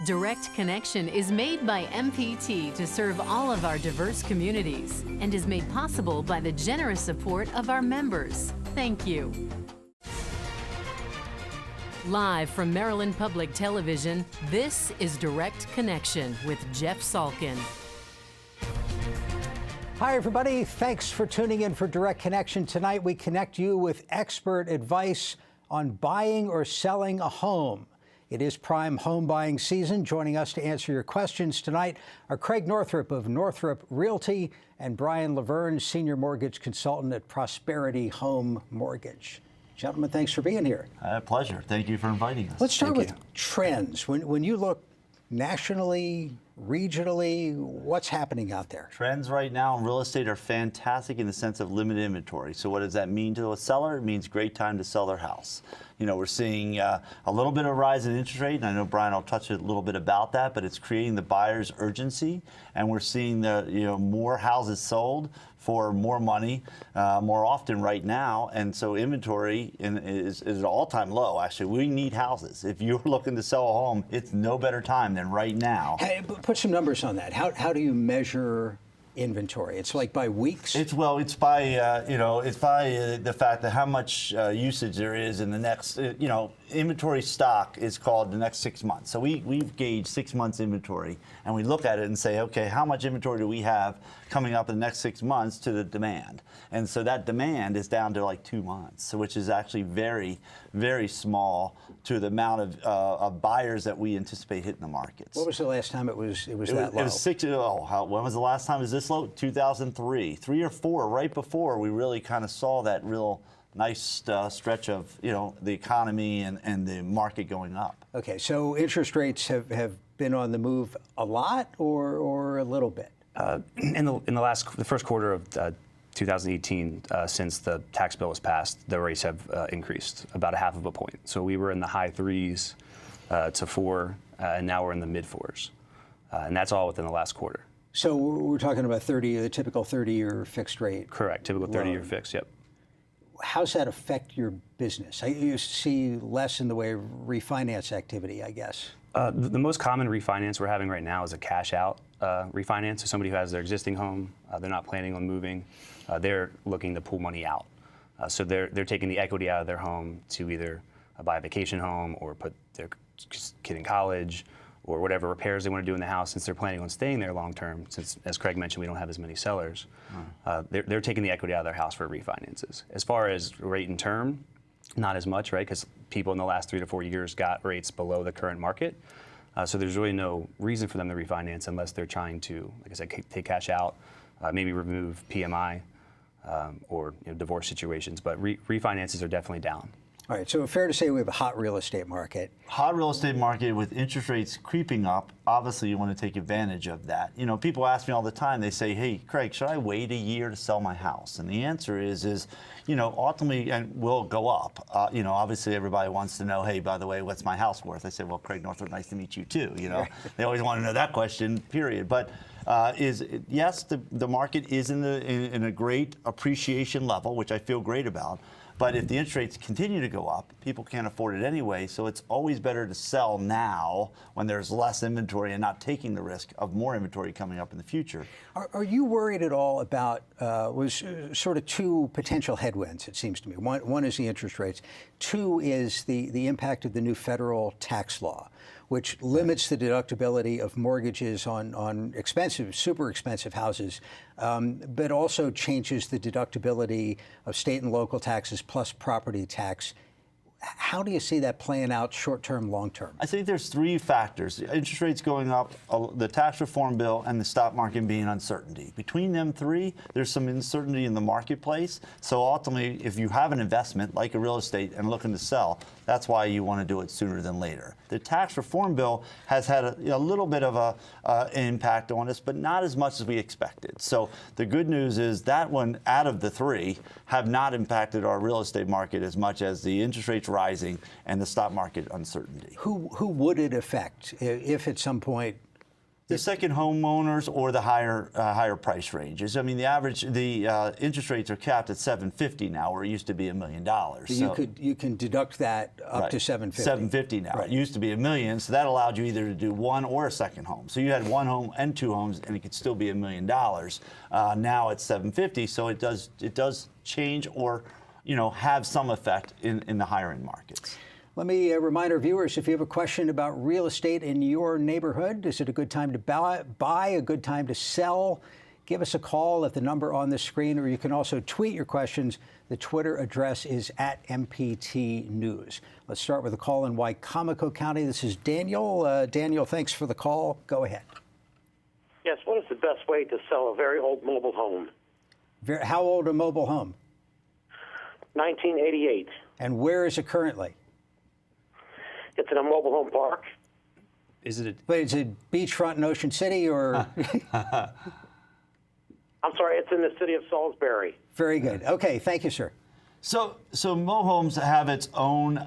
Direct Connection is made by MPT to serve all of our diverse communities and is made possible by the generous support of our members. Thank you. Live from Maryland Public Television, this is Direct Connection with Jeff Salkin. Hi, everybody. Thanks for tuning in for Direct Connection. Tonight, we connect you with expert advice on buying or selling a home. It is prime home buying season. Joining us to answer your questions tonight are Craig Northrup of Northrup Realty and Brian Laverne, Senior Mortgage Consultant at Prosperity Home Mortgage. Gentlemen, thanks for being here. Pleasure. Thank you for inviting us. Let's start with trends. When you look nationally, regionally, what's happening out there? Trends right now in real estate are fantastic in the sense of limited inventory. So what does that mean to a seller? It means great time to sell their house. You know, we're seeing a little bit of rise in interest rate, and I know Brian will touch a little bit about that, but it's creating the buyer's urgency, and we're seeing more houses sold for more money more often right now, and so inventory is at an all-time low. Actually, we need houses. If you're looking to sell a home, it's no better time than right now. Hey, put some numbers on that. How do you measure inventory? It's like by weeks? It's by the fact that how much usage there is in the next, inventory stock is called the next 6 months. So we've gauged 6 months inventory, and we look at it and say, okay, how much inventory do we have coming up in the next 6 months to the demand? And so that demand is down to like 2 months, which is actually very, very small to the amount of buyers that we anticipate hitting the markets. What was the last time it was that low? It was when was the last time it was this low? 2003, 3 or 4, right before we really kind of saw that real nice stretch of the economy and the market going up. Okay, so interest rates have been on the move a lot or a little bit? In the first quarter of 2018, since the tax bill was passed, the rates have increased about 0.5 point. So we were in the high 3s to 4, and now we're in the mid 4s, and that's all within the last quarter. So we're talking about the typical 30-year fixed rate. Correct, typical 30-year fixed. Yep. How's that affect your business? You see less in the way of refinance activity, I guess. The most common refinance we're having right now is a cash out refinance. So somebody who has their existing home, they're not planning on moving, they're looking to pull money out. So they're taking the equity out of their home to either buy a vacation home or put their kid in college or whatever repairs they want to do in the house, since they're planning on staying there long term. Since, as Craig mentioned, we don't have as many sellers. They're taking the equity out of their house for refinances. As far as rate and term, not as much, right? Because people in the last 3 to 4 years got rates below the current market. So there's really no reason for them to refinance unless they're trying to, like I said, take cash out, maybe remove PMI or divorce situations. But refinances are definitely down. All right, so fair to say we have a hot real estate market. Hot real estate market with interest rates creeping up. Obviously, you want to take advantage of that. People ask me all the time, they say, hey, Craig, should I wait a year to sell my house? And the answer is ultimately, and will go up. Obviously, everybody wants to know, hey, by the way, what's my house worth? I say, well, Craig Northrup, nice to meet you too. They always want to know that question, period. But yes, the market is in a great appreciation level, which I feel great about. But if the interest rates continue to go up, people can't afford it anyway. So it's always better to sell now when there's less inventory and not taking the risk of more inventory coming up in the future. Are you worried at all about sort of two potential headwinds, it seems to me? One is the interest rates. Two is the impact of the new federal tax law, which limits the deductibility of mortgages on expensive, super expensive houses, but also changes the deductibility of state and local taxes plus property tax. How do you see that playing out short-term, long-term? I think there's 3 factors. The interest rates going up, the tax reform bill, and the stock market being uncertainty. Between them 3, there's some uncertainty in the marketplace. So ultimately, if you have an investment like a real estate and looking to sell, that's why you want to do it sooner than later. The tax reform bill has had a little bit of an impact on us, but not as much as we expected. So the good news is that one out of the 3 have not impacted our real estate market as much as the interest rates rising and the stock market uncertainty. Who would it affect if at some point The second homeowners or the higher price ranges. I mean, the interest rates are capped at 750 now, where it used to be $1 million. So you can deduct that up to 750. 750 now. Right. It used to be $1 million, so that allowed you either to do one or a second home. So you had one home and two homes, and it could still be $1 million. Now it's 750, so it does change or have some effect in the higher end markets. Let me remind our viewers, if you have a question about real estate in your neighborhood, is it a good time to buy, a good time to sell? Give us a call at the number on the screen, or you can also tweet your questions. The Twitter address is @MPT News. Let's start with a call in Wicomico County. This is Daniel. Daniel, thanks for the call. Go ahead. Yes, what is the best way to sell a very old mobile home? How old a mobile home? 1988. And where is it currently? It's in a mobile home park. Is it? But is it beachfront in Ocean City or? I'm sorry, it's in the city of Salisbury. Very good. Okay, thank you, sir. So mobile homes have its own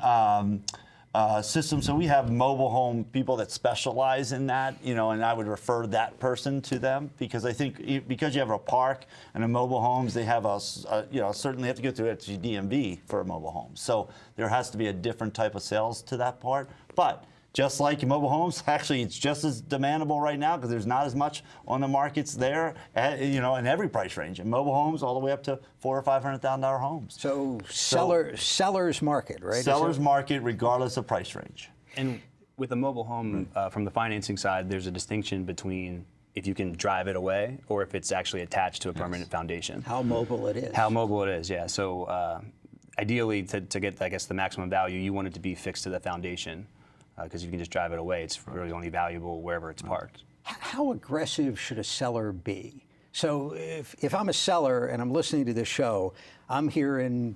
system. So we have mobile home people that specialize in that, and I would refer that person to them, because I think because you have a park and a mobile homes, they have certainly have to go through DMV for a mobile home. So there has to be a different type of sales to that part. But just like mobile homes, actually, it's just as demandable right now because there's not as much on the markets there, in every price range. And mobile homes all the way up to $400,000 or $500,000 homes. So seller's market, right? Seller's market, regardless of price range. And with a mobile home, from the financing side, there's a distinction between if you can drive it away or if it's actually attached to a permanent foundation. How mobile it is. How mobile it is, yeah. So ideally, to get, I guess, the maximum value, you want it to be fixed to the foundation. Because you can just drive it away, it's really only valuable wherever it's parked. How aggressive should a seller be? So if I'm a seller and I'm listening to this show, I'm here in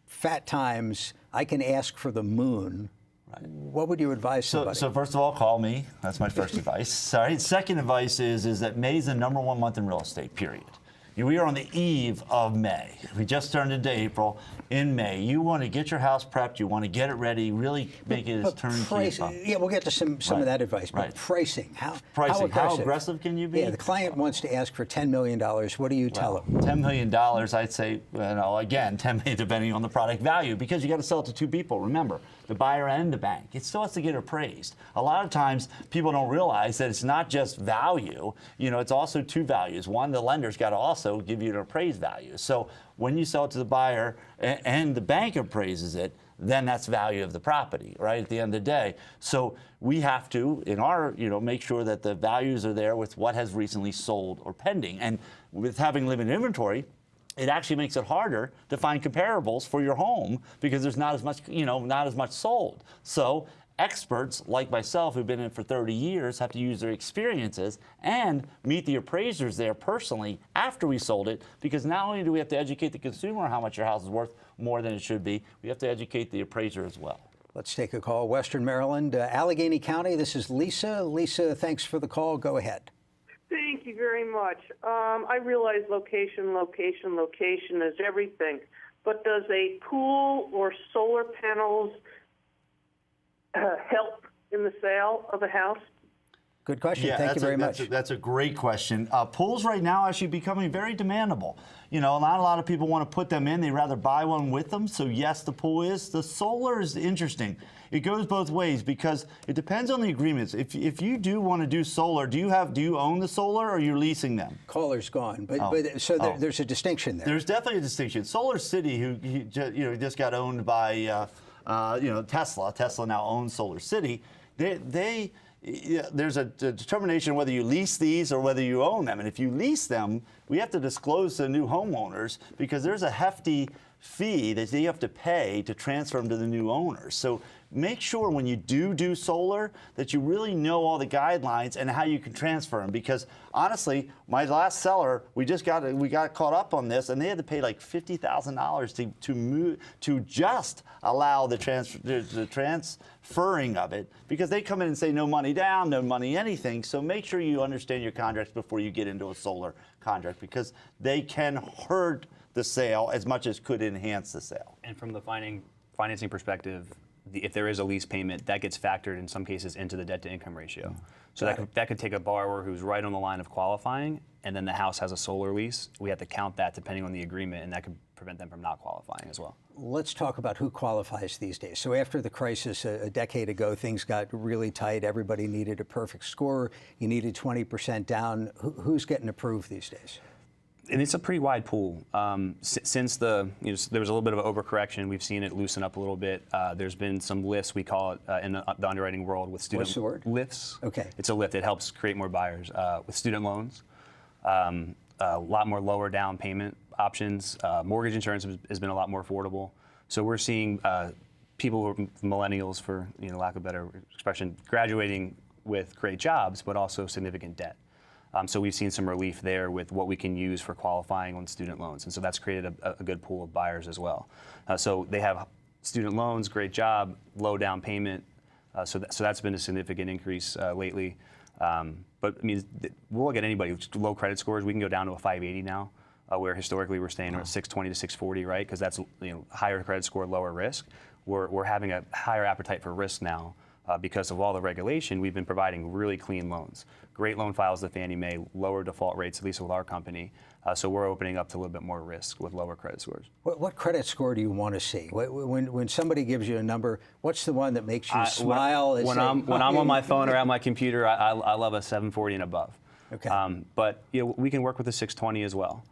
fat times, I can ask for the moon. Right. What would you advise somebody? So first of all, call me. That's my first advice. Sorry. Second advice is that May is the #1 month in real estate, period. We are on the eve of May. We just turned into April. In May, you want to get your house prepped. You want to get it ready. Really make it as turnkey as possible. Yeah, we'll get to some of that advice. But pricing, how aggressive can you be? Yeah, the client wants to ask for $10 million. What do you tell them? $10 million, I'd say, again, $10 million depending on the product value, because you got to sell it to two people. Remember, the buyer and the bank. It still has to get appraised. A lot of times, people don't realize that it's not just value. It's also two values. One, the lender's got to also give you an appraised value. So when you sell it to the buyer and the bank appraises it, then that's value of the property, right, at the end of the day. So we have to, make sure that the values are there with what has recently sold or pending. And with having limited inventory, it actually makes it harder to find comparables for your home because there's not as much sold. So experts like myself who've been in it for 30 years have to use their experiences and meet the appraisers there personally after we sold it, because not only do we have to educate the consumer on how much your house is worth more than it should be, we have to educate the appraiser as well. Let's take a call. Western Maryland, Allegheny County. This is Lisa. Lisa, thanks for the call. Go ahead. Thank you very much. I realize location is everything, but does a pool or solar panels help in the sale of a house? Good question. Thank you very much. That's a great question. Pools right now are actually becoming very demandable. Not a lot of people want to put them in. They'd rather buy one with them. So yes, the pool is. The solar is interesting. It goes both ways because it depends on the agreements. If you do want to do solar, do you own the solar or you're leasing them? Caller's gone, there's a distinction there. There's definitely a distinction. Solar City, who just got owned by Tesla. Tesla now owns Solar City. There's a determination whether you lease these or whether you own them. And if you lease them, we have to disclose to new homeowners because there's a hefty fee that you have to pay to transfer them to the new owners. So make sure when you do solar that you really know all the guidelines and how you can transfer them. Because honestly, my last seller, we got caught up on this, and they had to pay like $50,000 to just allow the transferring of it, because they come in and say no money down, no money anything. So make sure you understand your contracts before you get into a solar contract, because they can hurt the sale as much as could enhance the sale. And from the financing perspective, if there is a lease payment, that gets factored in some cases into the debt to income ratio. So that could take a borrower who's right on the line of qualifying, and then the house has a solar lease. We have to count that depending on the agreement, and that could prevent them from not qualifying as well. Let's talk about who qualifies these days. So after the crisis a decade ago, things got really tight. Everybody needed a perfect score. You needed 20% down. Who's getting approved these days? And it's a pretty wide pool. Since there was a little bit of an overcorrection, we've seen it loosen up a little bit. There's been some lifts, we call it in the underwriting world with student. What's the word? Lifts. Okay. It's a lift. It helps create more buyers with student loans. A lot more lower down payment options. Mortgage insurance has been a lot more affordable. So we're seeing people who are millennials, for lack of a better expression, graduating with great jobs, but also significant debt. So we've seen some relief there with what we can use for qualifying on student loans. And so that's created a good pool of buyers as well. So they have student loans, great job, low down payment. So that's been a significant increase lately. But I mean, we'll look at anybody with low credit scores. We can go down to a 580 now, where historically we're staying at 620 to 640, right? Because that's higher credit score, lower risk. We're having a higher appetite for risk now. Because of all the regulation, we've been providing really clean loans. Great loan files to Fannie Mae, lower default rates, at least with our company. So we're opening up to a little bit more risk with lower credit scores. What credit score do you want to see? When somebody gives you a number, what's the one that makes you smile? When I'm on my phone or at my computer, I love a 740 and above. Okay. But we can work with a 620 as well.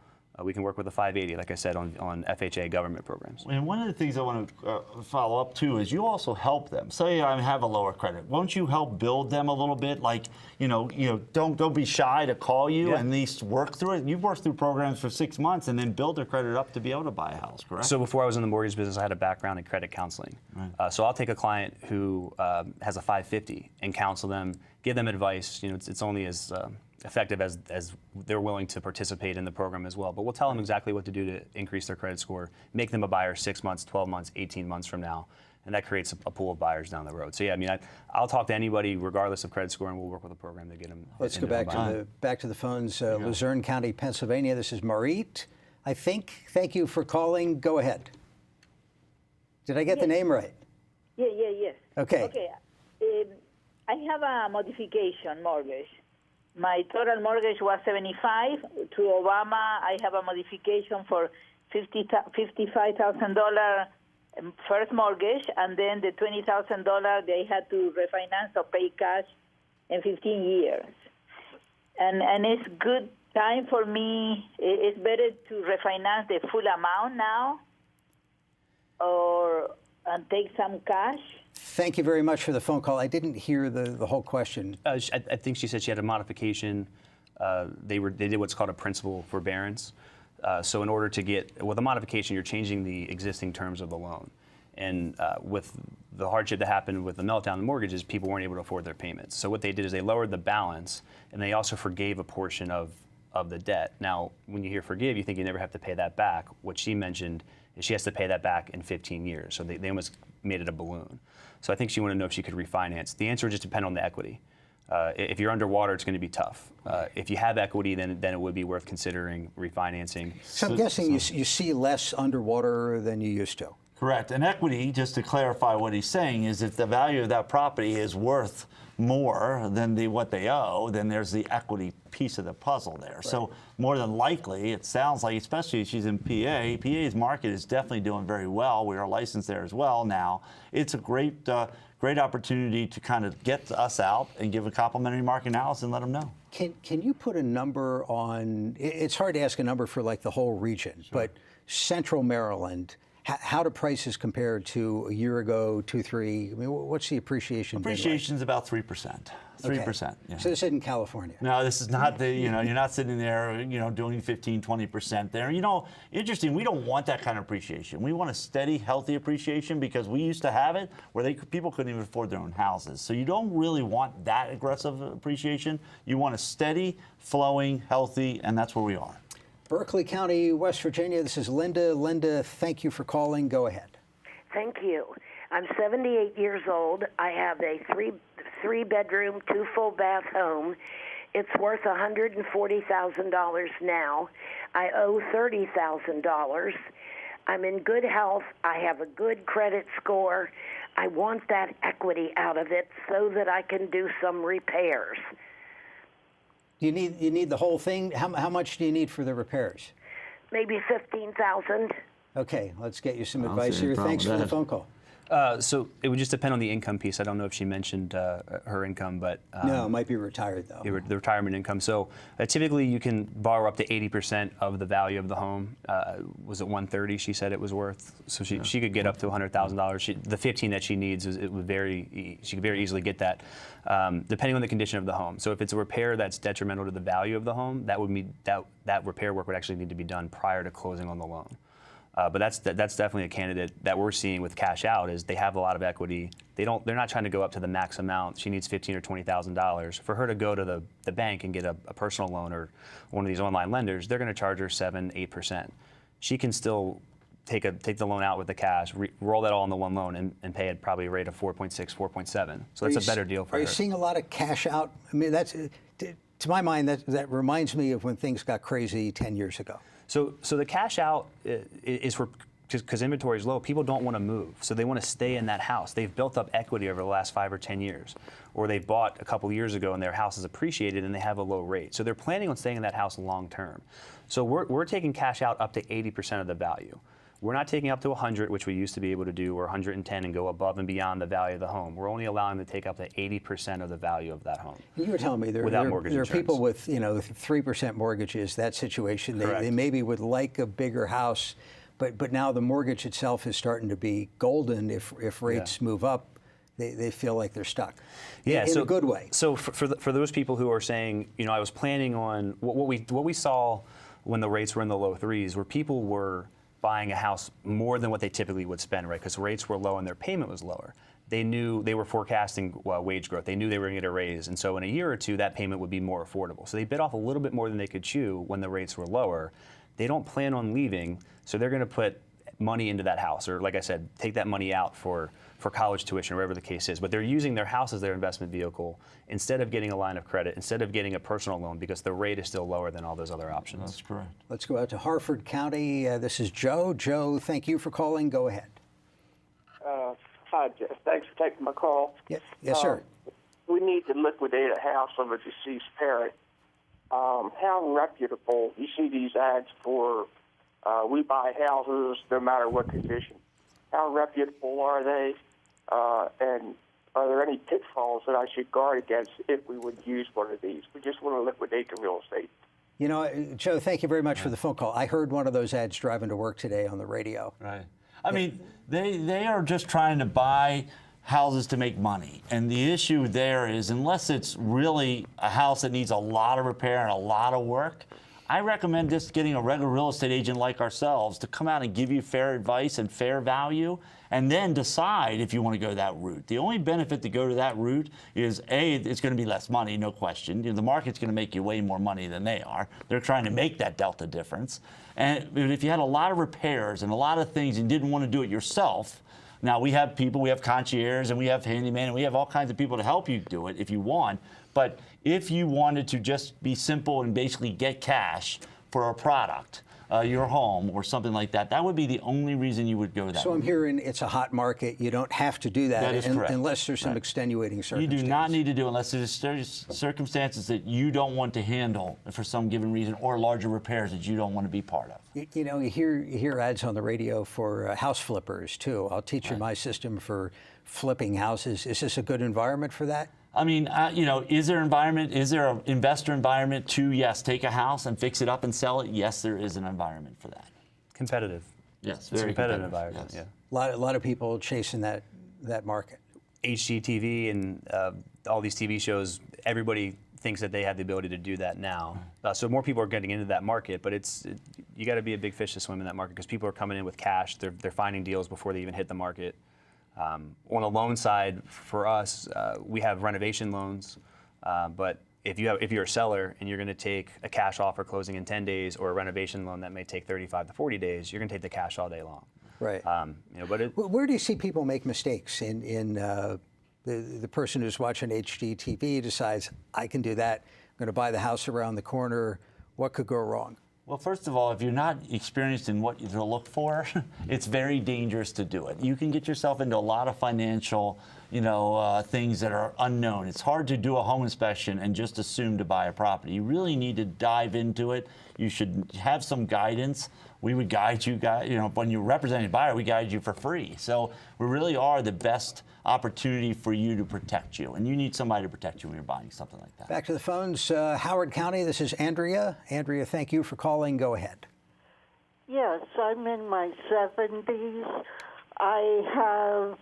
We can work with a 580, like I said, on FHA government programs. And one of the things I want to follow up too is you also help them. Say I have a lower credit, won't you help build them a little bit? Like, don't be shy to call you and at least work through it. You've worked through programs for 6 months and then build their credit up to be able to buy a house, correct? So before I was in the mortgage business, I had a background in credit counseling. Right. So I'll take a client who has a 550 and counsel them, give them advice. It's only as effective as they're willing to participate in the program as well. But we'll tell them exactly what to do to increase their credit score, make them a buyer 6 months, 12 months, 18 months from now. And that creates a pool of buyers down the road. So yeah, I mean, I'll talk to anybody regardless of credit score, and we'll work with a program to get them. Let's go back to the phones. Luzerne County, Pennsylvania. This is Marit, I think. Thank you for calling. Go ahead. Did I get the name right? Yes. Okay. I have a modification mortgage. My total mortgage was $75. To Obama, I have a modification for $55,000 first mortgage, and then the $20,000 they had to refinance or pay cash in 15 years. And it's good time for me. It's better to refinance the full amount now, and take some cash. Thank you very much for the phone call. I didn't hear the whole question. I think she said she had a modification. They did what's called a principal forbearance. So in order to get, with a modification, you're changing the existing terms of the loan. And with the hardship that happened with the meltdown in mortgages, people weren't able to afford their payments. So what they did is they lowered the balance, and they also forgave a portion of the debt. Now, when you hear forgive, you think you never have to pay that back. What she mentioned is she has to pay that back in 15 years. So they almost made it a balloon. So I think she wanted to know if she could refinance. The answer would just depend on the equity. If you're underwater, it's going to be tough. If you have equity, then it would be worth considering refinancing. So I'm guessing you see less underwater than you used to. Correct. And equity, just to clarify what he's saying, is if the value of that property is worth more than what they owe, then there's the equity piece of the puzzle there. Right. So more than likely, it sounds like, especially if she's in PA, PA's market is definitely doing very well. We are licensed there as well now. It's a great opportunity to kind of get us out and give a complimentary market analysis and let them know. Can you put a number on, it's hard to ask a number for like the whole region, but Central Maryland, how do prices compare to a year ago, 2, 3? I mean, what's the appreciation? Appreciation's about 3%. 3%. Okay. Yeah. So this isn't California. No, this is not the, you're not sitting there, doing 15, 20% there. Interesting, we don't want that kind of appreciation. We want a steady, healthy appreciation because we used to have it where people couldn't even afford their own houses. So you don't really want that aggressive appreciation. You want a steady, flowing, healthy, and that's where we are. Berkeley County, West Virginia. This is Linda. Linda, thank you for calling. Go ahead. Thank you. I'm 78 years old. I have a three-bedroom, 2 full-bath home. It's worth $140,000 now. I owe $30,000. I'm in good health. I have a good credit score. I want that equity out of it so that I can do some repairs. You need the whole thing. How much do you need for the repairs? Maybe 15,000. Okay, let's get you some I don't advice see any here. problem Thanks with for the that. phone call. So it would just depend on the income piece. I don't know if she mentioned her income, but No, it might be retired though. the retirement income. So typically you can borrow up to 80% of the value of the home. Was it 130? She said it was worth. So she could get up to $100,000. The 15 that she needs she could very easily get that, depending on the condition of the home. So if it's a repair that's detrimental to the value of the home, that would mean that repair work would actually need to be done prior to closing on the loan. But that's definitely a candidate that we're seeing with cash out. Is they have a lot of equity. They're not trying to go up to the max amount. She needs $15,000 or $20,000 for her to go to the bank and get a personal loan or one of these online lenders. They're going to charge her 7-8%. She can still take the loan out with the cash, roll that all into one loan, and pay it probably a rate of 4.6, 4.7. So that's a better deal for her. Are you seeing a lot of cash out? I mean, that's to my mind that reminds me of when things got crazy 10 years ago. So the cash out is for, because inventory is low, people don't want to move. So they want to stay in that house. They've built up equity over the last 5 or 10 years. Or they bought a couple years ago and their house is appreciated and they have a low rate. So they're planning on staying in that house long term. So we're taking cash out up to 80% of the value. We're not taking up to 100, which we used to be able to do, or 110 and go above and beyond the value of the home. We're only allowing them to take up to 80% of the value of that home. You were telling me there are people with 3% mortgages. That situation, they maybe would like a bigger house, but now the mortgage itself is starting to be golden. If rates move up, they feel like they're stuck. In a good way. So for those people who are saying, I was planning on what we saw when the rates were in the low threes, where people were buying a house more than what they typically would spend, right? Because rates were low and their payment was lower. They knew they were forecasting wage growth. They knew they were going to get a raise. And so in a year or two, that payment would be more affordable. So they bit off a little bit more than they could chew when the rates were lower. They don't plan on leaving, so they're going to put money into that house, or like I said, take that money out for college tuition or whatever the case is. But they're using their house as their investment vehicle instead of getting a line of credit, instead of getting a personal loan, because the rate is still lower than all those other options. That's correct. Let's go out to Harford County. This is Joe. Joe, thank you for calling. Go ahead. Hi, Jeff. Thanks for taking my call. Yes, sir. We need to liquidate a house of a deceased parent. How reputable? You see these ads for we buy houses no matter what condition. How reputable are they? And are there any pitfalls that I should guard against if we would use one of these? We just want to liquidate the real estate. Joe, thank you very much for the phone call. I heard one of those ads driving to work today on the radio. Right. I mean, they are just trying to buy houses to make money. And the issue there is, unless it's really a house that needs a lot of repair and a lot of work, I recommend just getting a regular real estate agent like ourselves to come out and give you fair advice and fair value, and then decide if you want to go that route. The only benefit to go to that route is, A, it's going to be less money, no question. The market's going to make you way more money than they are. They're trying to make that delta difference. And if you had a lot of repairs and a lot of things and didn't want to do it yourself, now we have people, we have concierge and we have handyman and we have all kinds of people to help you do it if you want. But if you wanted to just be simple and basically get cash for a product, your home or something like that, that would be the only reason you would go that So way. I'm hearing it's a hot market. You don't have to do that, That is correct. unless there's some extenuating circumstances. You do not need to do unless there's circumstances that you don't want to handle for some given reason, or larger repairs that you don't want to be part of. You hear ads on the radio for house flippers too. I'll teach you my system for flipping houses. Is this a good environment for that? I mean, is there an investor environment to, yes, take a house and fix it up and sell it? Yes, there is an environment for that. Competitive. Yes, It's a competitive environment, yes. A lot of people chasing that market. HGTV and all these TV shows, everybody thinks that they have the ability to do that now. So more people are getting into that market, but you got to be a big fish to swim in that market, because people are coming in with cash. They're finding deals before they even hit the market. On the loan side, for us, we have renovation loans, but if you're a seller and you're going to take a cash offer closing in 10 days, or a renovation loan that may take 35 to 40 days, you're going to take the cash all day long. Right. But where do you see people make mistakes in the person who's watching HGTV decides, I can do that, I'm going to buy the house around the corner. What could go wrong? Well, first of all, if you're not experienced in what to look for, it's very dangerous to do it. You can get yourself into a lot of financial, things that are unknown. It's hard to do a home inspection and just assume to buy a property. You really need to dive into it. You should have some guidance. We would guide you guys, when you're representing a buyer, we guide you for free. So we really are the best opportunity for you to protect you. And you need somebody to protect you when you're buying something like that. Back to the phones. Howard County, this is Andrea. Andrea, thank you for calling. Go ahead. Yes, I'm in my 70s. I have,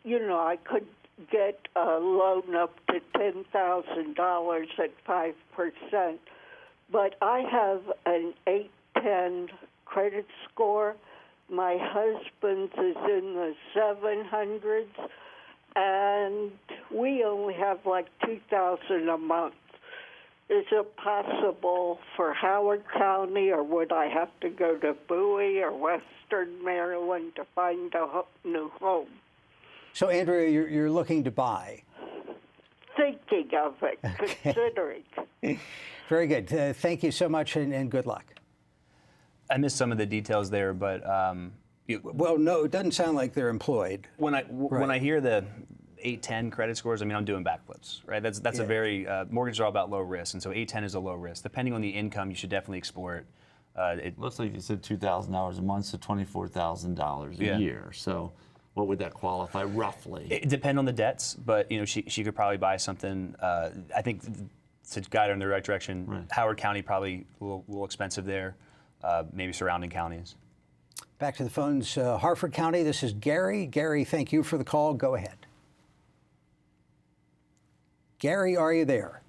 I could get a loan up to $10,000 at 5%, but I have an 810 credit score. My husband's is in the 700s, and we only have like $2,000 a month. Is it possible for Howard County, or would I have to go to Bowie or Western Maryland to find a new home? So, Andrea, you're looking to buy. Thinking of it, considering. Very good. Thank you so much, and good luck. I missed some of the details there, but well, no, it doesn't sound like they're employed. when I hear the 810 credit scores, I'm doing backflips, right? That's a very mortgages are all about low risk, and so 810 is a low risk. Depending on the income, you should definitely explore it. It looks like you said $2,000 a month, so $24,000 a year. So what would that qualify roughly? It depends on the debts, but she could probably buy something. I think to guide her in the right direction, Right. Howard County probably a little expensive there. Maybe surrounding counties. Back to the phones. Harford County, this is Gary. Gary, thank you for the call. Go ahead. Gary, are you there?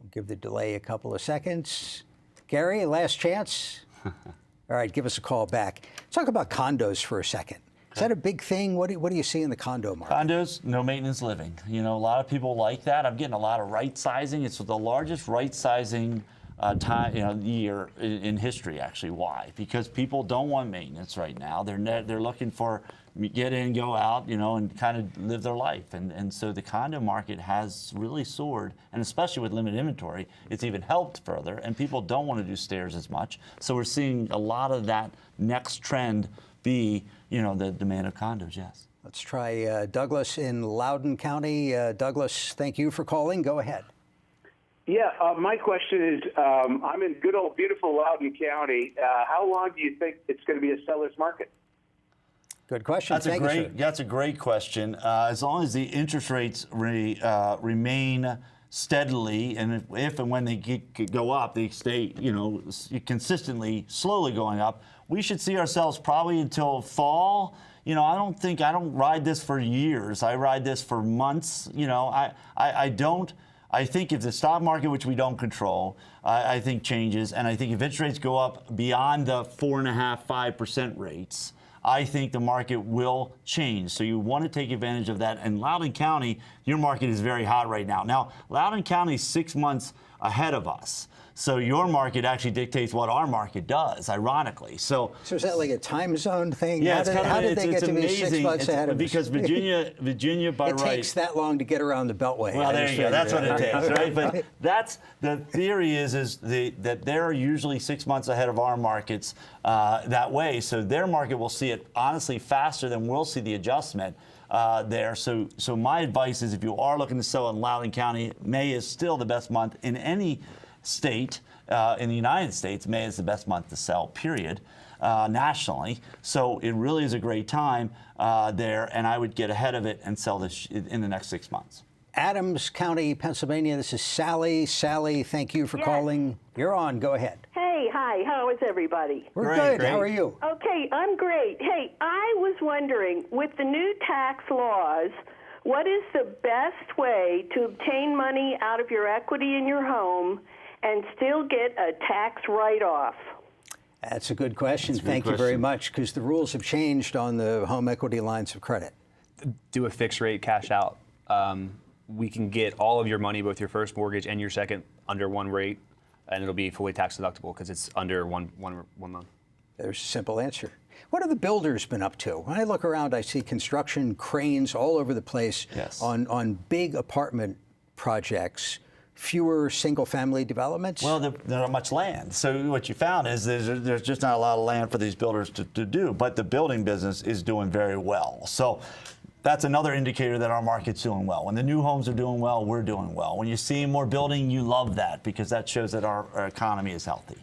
We'll give the delay a couple of seconds. Gary, last chance. All right, give us a call back. Let's talk about condos for a second. Is that a big thing? What do you see in the condo market? Condos, no maintenance living. A lot of people like that. I'm getting a lot of right sizing. It's the largest right sizing year in history, actually. Why? Because people don't want maintenance right now. They're looking for get in, go out, and kind of live their life. And so the condo market has really soared, and especially with limited inventory, it's even helped further. And people don't want to do stairs as much. So we're seeing a lot of that next trend be, the demand of condos. Yes. Let's try Douglas in Loudoun County. Douglas, thank you for calling. Go ahead. Yeah, my question is, I'm in good old beautiful Loudoun County. How long do you think it's going to be a seller's market? Good question. That's a great question. As long as the interest rates remain steadily, and if and when they go up, they stay, consistently, slowly going up, we should see ourselves probably until fall. I don't ride this for years. I ride this for months. I think if the stock market, which we don't control, I think changes, and I think if interest rates go up beyond the 4.5%, 5% rates, I think the market will change. So you want to take advantage of that. And Loudoun County, your market is very hot right now. Now, Loudoun County is 6 months ahead of us. So your market actually dictates what our market does, ironically. So is that like a time zone thing? Yeah, how did they get to be 6 months ahead of us? Because Virginia by right. It takes that long to get around the Beltway. Well, there you go. That's what it takes, right? But that's the theory is that they're usually 6 months ahead of our markets that way. So their market will see it honestly faster than we'll see the adjustment. There. So my advice is if you are looking to sell in Loudoun County, May is still the best month in any state in the United States. May is the best month to sell, period, nationally. So it really is a great time there, and I would get ahead of it and sell this in the next 6 months. Adams County, Pennsylvania. This is Sally. Sally, thank you for calling. You're on. Go ahead. Hey, hi. How is everybody? We're good. How are you? Okay, I'm great. Hey, I was wondering, with the new tax laws, what is the best way to obtain money out of your equity in your home and still get a tax write-off? That's a good question. Thank you very much, because the rules have changed on the home equity lines of credit. Do a fixed rate cash out. We can get all of your money, both your first mortgage and your second, under one rate, and it'll be fully tax deductible because it's under one loan. There's a simple answer. What have the builders been up to? When I look around, I see construction cranes all over the place on big apartment projects. fewer single-family developments? Well, there's not much land. So what you found is there's just not a lot of land for these builders to do, but the building business is doing very well. So that's another indicator that our market's doing well. When the new homes are doing well, we're doing well. When you see more building, you love that because that shows that our economy is healthy.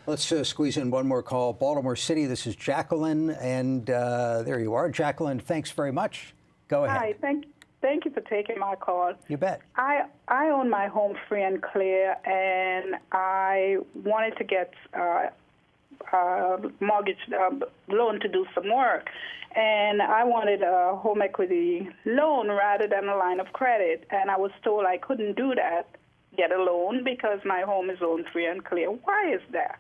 Let's squeeze in one more call. Baltimore City, this is Jacqueline, and there you are. Jacqueline, thanks very much. Go ahead. Hi, thank you for taking my call. You bet. I own my home free and clear, and I wanted to get mortgage loan to do some work. And I wanted a home equity loan rather than a line of credit. And I was told I couldn't do that, get a loan, because my home is owned free and clear. Why is that?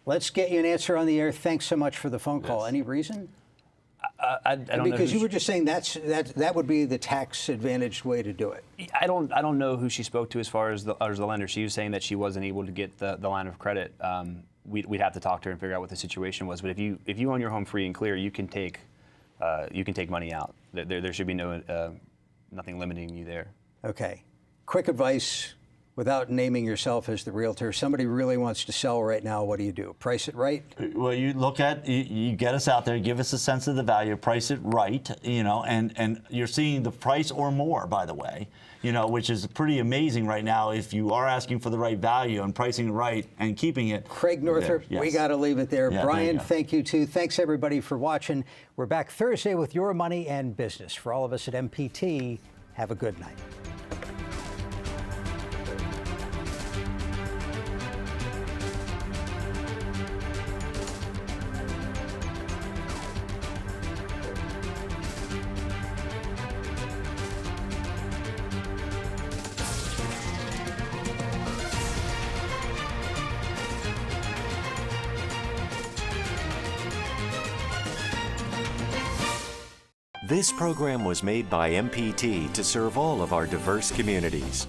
Let's get you an answer on the air. Thanks so much for the phone call. Any reason? I don't know. Because you were just saying that would be the tax-advantaged way to do it. I don't know who she spoke to as far as the lender. She was saying that she wasn't able to get the line of credit. We'd have to talk to her and figure out what the situation was. But if you own your home free and clear, you can take money out. There should be nothing limiting you there. Okay. Quick advice, without naming yourself as the realtor. Somebody really wants to sell right now. What do you do? Price it right? Well, you look at, you get us out there, give us a sense of the value, price it right, and you're seeing the price or more, by the way, which is pretty amazing right now if you are asking for the right value and pricing it right and keeping it. Craig Northrup, yes. We got to leave it there. Yeah, Brian, there thank you too. Thanks everybody for watching. We're back Thursday with Your Money and Business. For all of us at MPT, have a good night. This program was made by MPT to serve all of our diverse communities.